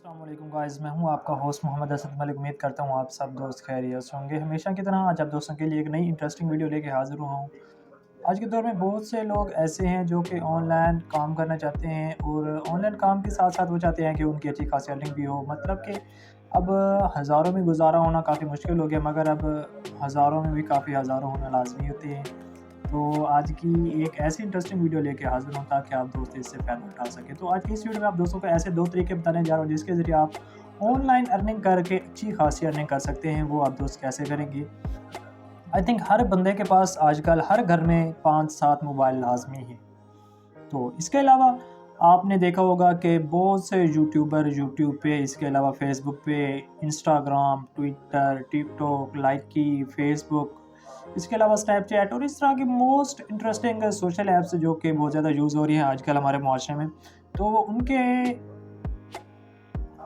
अस्सलाम वालेकुम गाइस, मैं हूं आपका होस्ट मोहम्मद असद मलिक। उम्मीद करता हूं आप सब दोस्त खैरियत से होंगे। हमेशा की तरह आज आप दोस्तों के लिए एक नई इंटरेस्टिंग वीडियो लेके हाज़िर हुआ हूं। आज के दौर में बहुत से लोग ऐसे हैं जो कि ऑनलाइन काम करना चाहते हैं और ऑनलाइन काम के साथ-साथ वो चाहते हैं कि उनकी अच्छी खासी अर्निंग भी हो। मतलब कि अब हज़ारों में गुज़ारा होना काफ़ी मुश्किल हो गया, मगर अब हज़ारों में भी काफ़ी हज़ारों होना लाज़मी होते हैं। तो आज की एक ऐसी इंटरेस्टिंग वीडियो लेके हाज़िर हूँ ताकि आप दोस्त इससे फ़ायदा उठा सकें। तो आज की इस वीडियो में आप दोस्तों को ऐसे 2 तरीके बताने जा रहा हूँ जिसके ज़रिए आप ऑनलाइन अर्निंग करके अच्छी खासी अर्निंग कर सकते हैं। वो आप दोस्त कैसे करेंगे? आई थिंक हर बंदे के पास आजकल हर घर में 5-7 मोबाइल लाज़मी हैं। तो इसके अलावा आपने देखा होगा कि बहुत से यूट्यूबर यूट्यूब पे, इसके अलावा फ़ेसबुक पे, इंस्टाग्राम, ट्विटर, टिकटॉक, लाइकी, फ़ेसबुक, इसके अलावा स्नैपचैट और इस तरह की मोस्ट इंटरेस्टिंग सोशल ऐप्स जो कि बहुत ज़्यादा यूज़ हो रही हैं आजकल हमारे माशरे में। तो उनके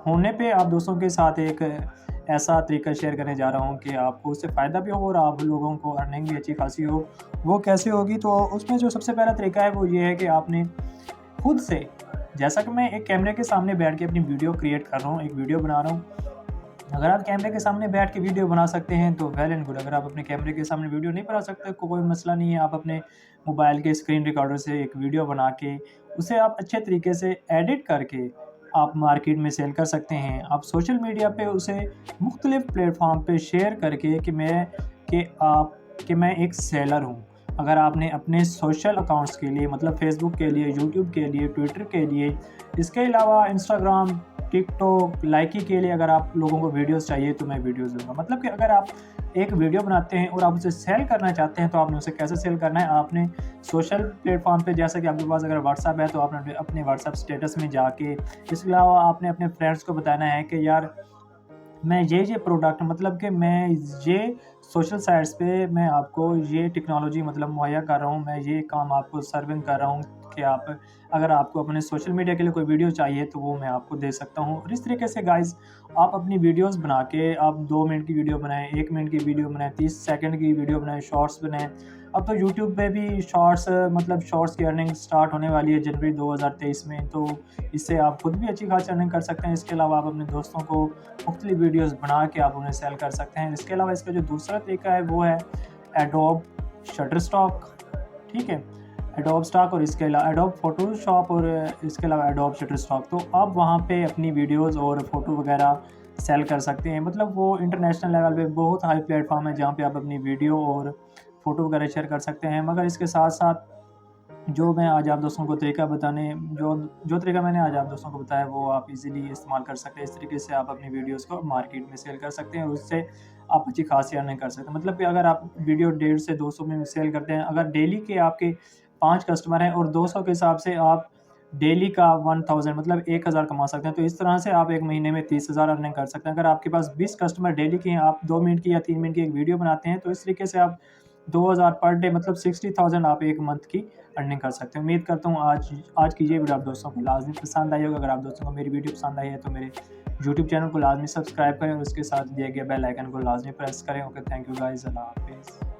होने पे आप दोस्तों के साथ एक ऐसा तरीका शेयर करने जा रहा हूँ कि आपको उससे फ़ायदा भी हो और आप लोगों को अर्निंग भी अच्छी खासी हो। वो कैसे होगी? तो उसमें जो सबसे पहला तरीका है वो ये है कि आपने खुद से, जैसा कि मैं एक कैमरे के सामने बैठ के अपनी वीडियो क्रिएट कर रहा हूँ, एक वीडियो बना रहा हूँ। अगर आप कैमरे के सामने बैठ के वीडियो बना सकते हैं तो वेल एंड गुड। अगर आप अपने कैमरे के सामने वीडियो नहीं बना सकते, कोई मसला नहीं है। आप अपने मोबाइल के स्क्रीन रिकॉर्डर से एक वीडियो बना के उसे आप अच्छे तरीके से एडिट करके आप मार्केट में सेल कर सकते हैं। आप सोशल मीडिया पे उसे मुख्तलिफ प्लेटफॉर्म पे शेयर करके कि मैं एक सेलर हूँ। अगर आपने अपने सोशल अकाउंट्स के लिए, मतलब फ़ेसबुक के लिए, यूट्यूब के लिए, ट्विटर के लिए, इसके अलावा इंस्टाग्राम, टिकटॉक, लाइकी के लिए अगर आप लोगों को वीडियोज़ चाहिए तो मैं वीडियोज़ दूँगा। मतलब कि अगर आप एक वीडियो बनाते हैं और आप उसे सेल करना चाहते हैं तो आपने उसे कैसे सेल करना है? आपने सोशल प्लेटफ़ॉर्म पे, जैसे कि आपके पास अगर व्हाट्सएप है तो आपने अपने व्हाट्सएप स्टेटस में जाके, इसके अलावा आपने अपने फ्रेंड्स को बताना है कि यार मैं ये प्रोडक्ट, मतलब कि मैं ये सोशल साइट्स पे मैं आपको ये टेक्नोलॉजी मतलब मुहैया कर रहा हूँ, मैं ये काम आपको सर्विंग कर रहा हूँ कि आप अगर आपको अपने सोशल मीडिया के लिए कोई वीडियो चाहिए तो वो मैं आपको दे सकता हूँ। और इस तरीके से गाइज़ आप अपनी वीडियोज़ बना के आप 2 मिनट की वीडियो बनाएँ, 1 मिनट की वीडियो बनाएँ, 30 सेकंड की वीडियो बनाएँ, शॉर्ट्स बनाएँ। अब तो यूट्यूब पे भी शॉर्ट्स, मतलब शॉर्ट्स की अर्निंग स्टार्ट होने वाली है जनवरी 2023 में, तो इससे आप खुद भी अच्छी खासी अर्निंग कर सकते हैं। इसके अलावा आप अपने दोस्तों को मुख्तलिफ वीडियोज़ बना के आप उन्हें सेल कर सकते हैं। इसके अलावा इसका जो दूसरा तरीका है वो है एडोब शटरस्टॉक, ठीक है? एडोब स्टॉक और इसके अलावा एडोब फ़ोटोशॉप और इसके अलावा एडोब शटरस्टॉक। तो आप वहाँ पे अपनी वीडियोज़ और फ़ोटो वगैरह सेल कर सकते हैं। मतलब वो इंटरनेशनल लेवल पे बहुत हाई प्लेटफ़ॉर्म है जहाँ पे आप अपनी वीडियो और फ़ोटो वगैरह शेयर कर सकते हैं। मगर इसके साथ-साथ जो मैं आज आप दोस्तों को तरीका बताने जो जो तरीका मैंने आज आप दोस्तों को बताया वो आप इज़िली इस्तेमाल कर सकते हैं। इस तरीके से आप अपनी वीडियोज़ को मार्केट में सेल कर सकते हैं और उससे आप अच्छी खासी अर्निंग कर सकते हैं। मतलब कि अगर आप वीडियो 150 से 200 में सेल करते हैं, अगर डेली के आपके 5 कस्टमर हैं और 200 के हिसाब से आप डेली का 1000 मतलब 1000 कमा सकते हैं। तो इस तरह से आप 1 महीने में 30,000 अर्निंग कर सकते हैं। अगर आपके पास 20 कस्टमर डेली के हैं, आप 2 मिनट की या 3 मिनट की एक वीडियो बनाते हैं, तो इस तरीके से आप 2000 पर डे मतलब 60,000 आप 1 मंथ की अर्निंग कर सकते हैं। उम्मीद करता हूँ आज आज की ये वीडियो आप दोस्तों को लाज़मी पसंद आई होगी। अगर आप दोस्तों को मेरी वीडियो पसंद आई है तो मेरे यूट्यूब चैनल को लाज़मी सब्सक्राइब करें और उसके साथ दिए गए बेल आइकन को लाज़मी प्रेस करें। ओके, थैंक यू गाइज़, अल्लाह हाफ़िज़।